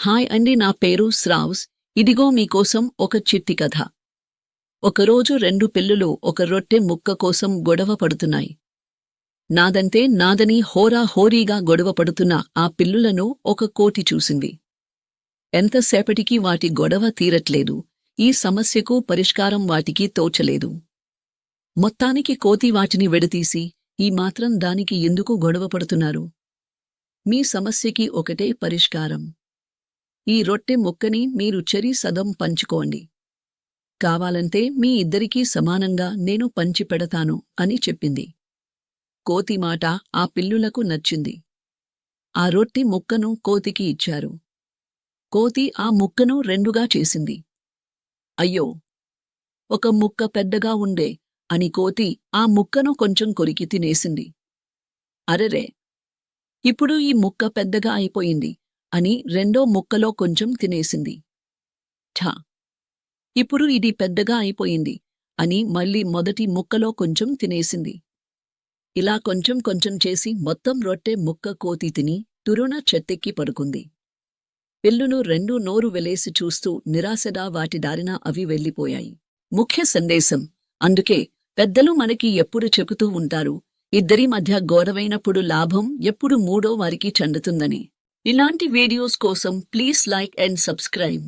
Hi అండి, నా పేరు శ్రావ్స్. ఇదిగో మీకోసం ఒక చిట్టి కథ. ఒకరోజు రెండు పిల్లులు ఒక రొట్టె ముక్క కోసం గొడవ పడుతున్నాయి. నాదంటే నాదని హోరీగా గొడవ పడుతున్న ఆ పిల్లులను ఒక కోతి చూసింది. ఎంతసేపటికి వాటి గొడవ తీరట్లేదు. ఈ సమస్యకు పరిష్కారం వాటికి తోచలేదు. మొత్తానికి కోతి వాటిని విడదీసి, ఈ మాత్రం దానికి ఎందుకు గొడవ పడుతున్నారు? మీ సమస్యకి ఒకటే పరిష్కారం. ఈ రొట్టె ముక్కని మీరు చెరి సగం పంచుకోండి. కావాలంటే మీ ఇద్దరికీ సమానంగా నేను పంచిపెడతాను అని చెప్పింది. కోతి మాట ఆ పిల్లులకు నచ్చింది. ఆ రొట్టె ముక్కను కోతికి ఇచ్చారు. కోతి ఆ ముక్కను రెండుగా చేసింది. అయ్యో, ఒక ముక్క పెద్దగా ఉండే అని కోతి ఆ ముక్కను కొంచెం కొరికి తినేసింది. అరెరే, ఇప్పుడు ఈ ముక్క పెద్దగా అయిపోయింది అని రెండో ముక్కలో కొంచెం తినేసింది. ఛా, ఇప్పుడు ఇది పెద్దగా అయిపోయింది అని మళ్ళీ మొదటి ముక్కలో కొంచెం తినేసింది. ఇలా కొంచెం కొంచెం చేసి మొత్తం రొట్టె ముక్క కోతి తిని తురున చెత్తెక్కి పడుకుంది. పిల్లులు రెండూ నోరు వెలేసి చూస్తూ నిరాశగా వాటి దారిన అవి వెళ్ళిపోయాయి. ముఖ్య సందేశం: అందుకే పెద్దలు మనకి ఎప్పుడు చెబుతూ ఉంటారు, ఇద్దరి మధ్య గొడవైనప్పుడు లాభం ఎప్పుడు మూడో వారికి చెందుతుందని. ఇలాంటి వీడియోస్ కోసం ప్లీజ్ లైక్ అండ్ సబ్స్క్రైబ్.